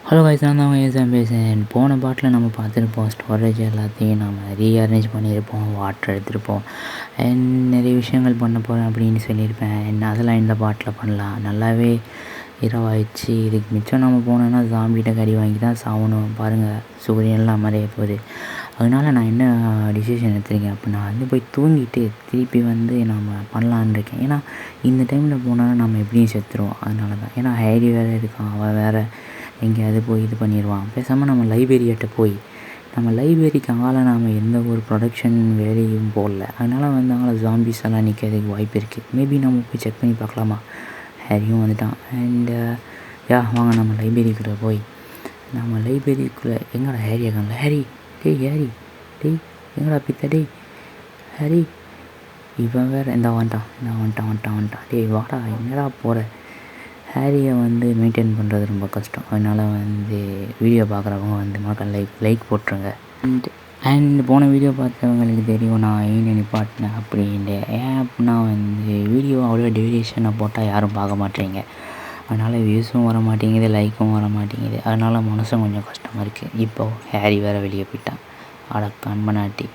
Hello guys, நான் தான் ஏசாம் பேசுகிறேன். போன பாட்டில் நம்ம பார்த்துருப்போம், ஸ்டோரேஜ் எல்லாத்தையும் நம்ம ரீஅரேஞ்ச் பண்ணியிருப்போம், வாட்டர் எடுத்துருப்போம் அண்ட் நிறைய விஷயங்கள் பண்ண போகிறேன் அப்படின்னு சொல்லியிருப்பேன். என்ன அதெல்லாம் இந்த பாட்டில் பண்ணலாம். நல்லாவே இரவாயிடுச்சு. இதுக்கு மிச்சம் நம்ம போனோன்னா ஜாம்பிகிட்ட கறி வாங்கி தான் சாகணும். பாருங்கள், சூரியன்லாம் மறைய போகுது. அதனால நான் என்ன டிசிஷன் எடுத்திருக்கேன் அப்படின்னா, போய் தூங்கிட்டு திருப்பி நம்ம பண்ணலான்னு இருக்கேன். ஏன்னா இந்த டைமில் போனால் நம்ம எப்படியும் செத்துருவோம். அதனால தான். ஏன்னா ஹேரி வேறு இருக்கான், அவன் வேறு எங்கேயாவது போய் இது பண்ணிடுவான். பேசாமல் நம்ம லைப்ரரியிட்ட போய் நம்ம லைப்ரரிக்கு அங்கால நாம் எந்த ஒரு ப்ரொடக்ஷன் வேலையும் போடல. அதனால் அங்கே ஜாம்பிஸ் எல்லாம் நிற்கிறதுக்கு வாய்ப்பு இருக்குது. மேபி நம்ம போய் செக் பண்ணி பார்க்கலாமா. ஹேரியும் வந்துட்டான். அண்டு வாங்க நம்ம லைப்ரரிக்குள்ளே போய் நம்ம லைப்ரரிக்குள்ளே எங்கடா ஹேரி இருக்கான்ல. ஹேரி ஹேரி எங்கடா பித்த ஹேரி இவன் வேறு வந்துட்டான். வாடா, எங்கடா போகிற. ஹேரியை மெயின்டைன் பண்ணுறது ரொம்ப கஷ்டம். அதனால் வீடியோ பார்க்குறவங்க மக்கள் லைக் போட்டுருங்க. அண்ட் போன வீடியோ பார்த்தவங்களுக்கு தெரியும் நான் ஏன் நிப்பாட்டினேன் அப்படின்ட்டு. ஏன் அப்படின்னா வீடியோ அவ்வளோ டியூரேஷனை போட்டால் யாரும் பார்க்க மாட்டேறீங்க. அதனால் வியூஸும் வர மாட்டேங்குது, லைக்கும் வர மாட்டேங்குது. அதனால் மனசும் கொஞ்சம் கஷ்டமாக இருக்குது. இப்போது ஹேரி வேறு வெளியே போயிட்டான். அட கண்மனாட்டி.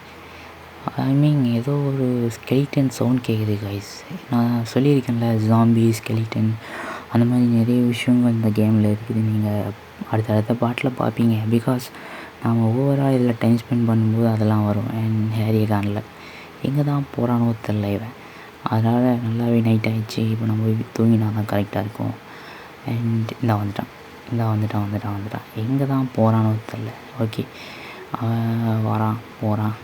ஏதோ ஒரு ஸ்கெலிட்டன் சவுண்ட் கேட்குது கைஸ். நான் சொல்லியிருக்கேன்ல, ஜாம்பி ஸ்கெலிட்டன் அந்த மாதிரி நிறைய விஷயங்கள் இந்த கேமில் இருக்குது. நீங்கள் அடுத்த பாட்டில் பார்ப்பீங்க. பிகாஸ் நாம் ஓவராக இதில் டைம் ஸ்பெண்ட் பண்ணும்போது அதெல்லாம் வரும். அண்ட் ஹேரி கானில் எங்கே தான் போகிறானோ தெரில இவன். அதனால் நல்லாவே நைட் ஆகிடுச்சு. இப்போ நம்ம போய் தூங்கினா தான் கரெக்டாக இருக்கும். அண்ட் வந்துட்டான். எங்கே தான் போகிறானோ தெரில. ஓகே, அவன் வரான் போகிறான்.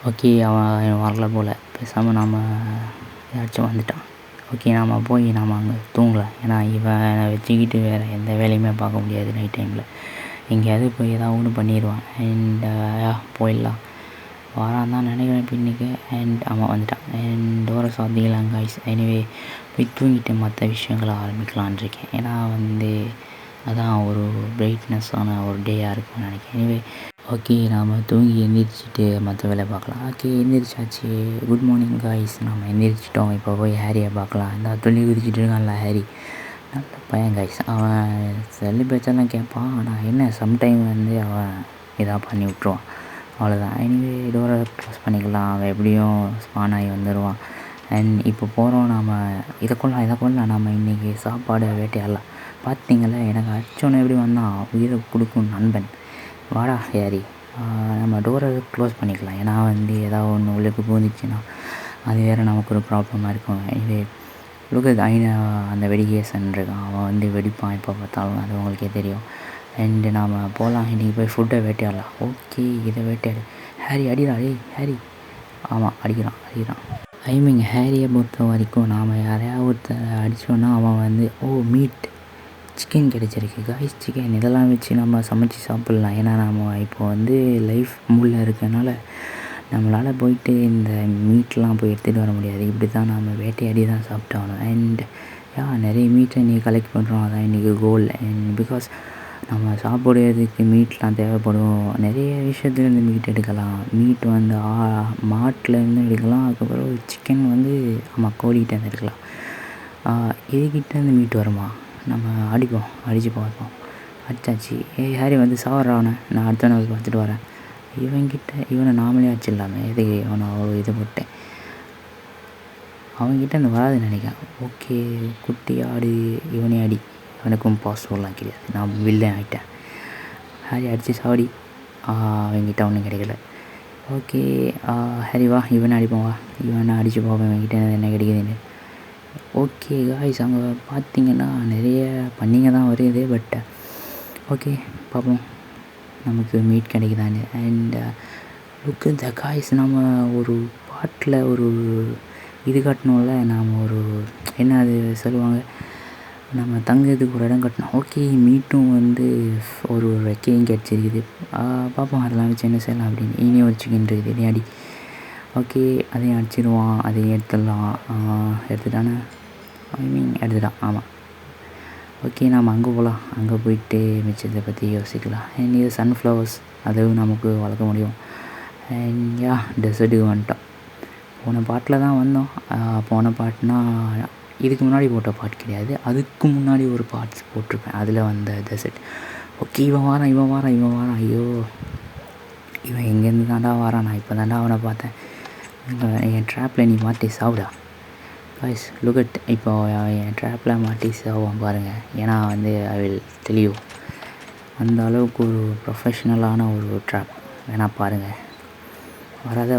ஓகே, அவன் வரல போல். பேசாமல் நாம் ஏதாச்சும் வந்துட்டான். ஓகே, நாம் போய் அங்கே தூங்கலாம். ஏன்னா இவனை வச்சுக்கிட்டு வேறு எந்த வேலையுமே பார்க்க முடியாது. நைட் டைமில் எங்கேயாவது போய் ஏதாவது ஒன்று பண்ணிடுவான். அண்ட் போயிடலாம். வரான் தான் நினைக்கிறேன் பின்னுக்கு. அண்ட் அவன் வந்துட்டான். அண்ட் டோரை சாத்திக்கலாம் கைஸ். எனிவே போய் தூங்கிட்டு மற்ற விஷயங்களை ஆரம்பிக்கலான் இருக்கேன். ஏன்னா அதான் ஒரு பிரைட்னஸான ஒரு டேயாக இருக்கும்னு நினைக்கிறேன். எனிவே ஓகே, நாம் தூங்கி எந்திரிச்சிட்டு மற்ற வேலை பார்க்கலாம். ஓகே, எந்திரிச்சாச்சு. Good morning guys. நம்ம எந்திரிச்சிட்டோம். இப்போ போய் ஹேரியை பார்க்கலாம். இந்த துள்ளி குதிச்சுட்டு இருக்கான்ல ஹேரி, நல்ல பையன் காய்ஸ். அவன் செல்லு பேச்செல்லாம் கேட்பான். ஆனால் என்ன சம்டைம் அவன் இதாக பண்ணி விட்ருவான். அவ்வளோதான். எனிவே டோரை க்ளோஸ் பண்ணிக்கலாம். அவன் எப்படியும் ஸ்பான் ஆகி வந்துடுவான். அண்ட் இப்போ போகிறோம். நாம் இதை கொள்ளலாம். நம்ம இன்றைக்கி சாப்பாடு வேட்டையாடலாம். பார்த்தீங்களா, எனக்கு அடிச்சோன்னே எப்படி வந்தான். உயிரை கொடுக்கும் நண்பன். வாடா ஹேரி, நம்ம டோரை க்ளோஸ் பண்ணிக்கலாம். ஏன்னா ஏதாவது ஒன்று உள்ளுக்கு பூந்துச்சுன்னா அது வேறு நமக்கு ஒரு ப்ராப்ளமாக இருக்கும். எனவே லுக்கு அந்த வெடிகேசன் இருக்கான். அவன் வெடிப்பான் எப்போ பார்த்தாலும். அது உங்களுக்கே தெரியும். அண்டு நாம் போகலாம். இன்றைக்கி போய் ஃபுட்டை வேட்டையாடலாம். ஓகே, இதை வேட்டையாடு. ஹேரி அடிடா. ஹேரி. ஆமாம், அடிக்கிறான். ஹேரியை பொறுத்த வரைக்கும் நாம் யாரையாவது ஒருத்தர் அடித்தோன்னா அவன் மீட் சிக்கன் கிடச்சிருக்கு காய்ஸ். சிக்கன் இதெல்லாம் வச்சு நம்ம சமைச்சி சாப்பிட்லாம். ஏன்னா நம்ம இப்போ லைஃப் மூடில் இருக்கனால நம்மளால் போயிட்டு இந்த மீட்லாம் போய் எடுத்துகிட்டு வர முடியாது. இப்படி தான் நம்ம வேட்டையாடி தான் சாப்பிட்டாகணும். அண்ட் நிறைய மீட்டை இன்றைக்கி கலெக்ட் பண்ணுறோம். அதான் இன்றைக்கி கோல். அண்ட் பிகாஸ் நம்ம சாப்பிட்றதுக்கு மீட்லாம் தேவைப்படும். நிறைய விஷயத்துலேருந்து மீட் எடுக்கலாம். மீட் மாட்டிலேருந்து எடுக்கலாம். அதுக்கப்புறம் சிக்கன் ஆமாம், கோழிகிட்டேருந்து எடுக்கலாம். இதுக்கிட்டேருந்து மீட் வருமா, நம்ம அடித்து பார்ப்போம். அடித்தாச்சு. ஹேரி சாவறானே. நான் அடுத்த நாள் பார்த்துட்டு வரேன். இவனை நாமளே அடிச்சிடலாமே. எதுக்கு அவனை அவ்வளோ இது போட்டேன். அவன்கிட்ட வராதுன்னு நினைக்கிறேன். ஓகே, குட்டி ஆடு. இவனே அடி. இவனுக்கும் பாஸ்வேர்ட்லாம் கிடையாது. நான் வில்லன் ஆகிட்டேன். ஹேரி அடித்து சாவடி. அவன்கிட்ட ஒன்றும் கிடைக்கல. ஓகே ஹேரி வா, இவனை அடிப்போம். வா, இவனை அடித்து பார்ப்போம் இவன்கிட்ட என்ன கிடைக்குதுன்னு. ஓகே காய்ஸ், அங்கே பார்த்தீங்கன்னா நிறைய பண்ணிங்க தான் வருது. பட் ஓகே, பார்ப்போம் நமக்கு மீட் கிடைக்குதான்னு. அண்ட் லுக் இந்த காய்ஸ், நம்ம ஒரு பாட்டில் ஒரு இது கட்டணும்ல. நாம் ஒரு என்ன அது சொல்லுவாங்க, நம்ம தங்கிறதுக்கு ஒரு இடம் கட்டணும். ஓகே, மீட்டும் ஒரு ரெக்கையும் கிடச்சிருக்குது. பார்ப்போம் அதெல்லாம் வச்சு என்ன செய்யலாம் அப்படின்னு. இனி ஒரு சிக்கன் இருக்குது. அடி. ஓகே, அதையும் அடிச்சிடுவான். அதையும் எடுத்துட்டானே. எடுத்துட்டான். ஆமாம். ஓகே, நாம் அங்கே போகலாம். அங்கே போயிட்டு மிச்சத்தை பற்றி யோசிக்கலாம். அண்ட் இது சன்ஃப்ளவர்ஸ், அதுவும் நமக்கு வளர்க்க முடியும். அண்ட் டெசர்ட்டுக்கு வந்துட்டோம். போன பாட்டில் தான் வந்தோம். போன பாட்டுனா இதுக்கு முன்னாடி போட்ட பார்ட் கிடையாது, அதுக்கு முன்னாடி ஒரு பார்ட்ஸ் போட்டிருப்பேன், அதில் வந்த டெசர்ட். ஓகே, இவன் வாரான். ஐயோ, இவன் எங்கேருந்து தாண்டா வாரான்? நான் இப்போ தாண்டா அவனை பார்த்தேன். என் ட்ராப்பில் நீ மாட்டி சாப்பிடா காய்ஸ். லுகட், இப்போ என் ட்ராப்பில் மாட்டி சாவான் பாருங்கள். ஏன்னா வந்து ஐ வில் தெளிவு அந்த அளவுக்கு ஒரு ப்ரொஃபஷ்னலான ஒரு ட்ராப் வேணா பாருங்கள். வராத.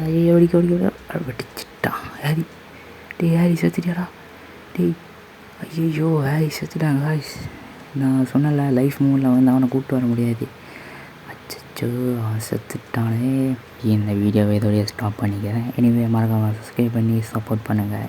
ஐயோ, வெடிச்சிட்டான் ஹாரி. ஹாரி செத்துட்டியாடா? ஐயோ, ஹாரி செத்துட்டாங்க காய்ஸ். நான் சொன்னல, லைஃப் மூடில் வந்து அவனை கூப்பிட்டு வர முடியாது. அச்சோ, அவன் செத்துட்டானே. இந்த வீடியோவை இதோடய ஸ்டாப் பண்ணிக்கிறேன். எனிவே மறக்காமல் சப்ஸ்கிரைப் பண்ணி சப்போர்ட் பண்ணுங்கள்.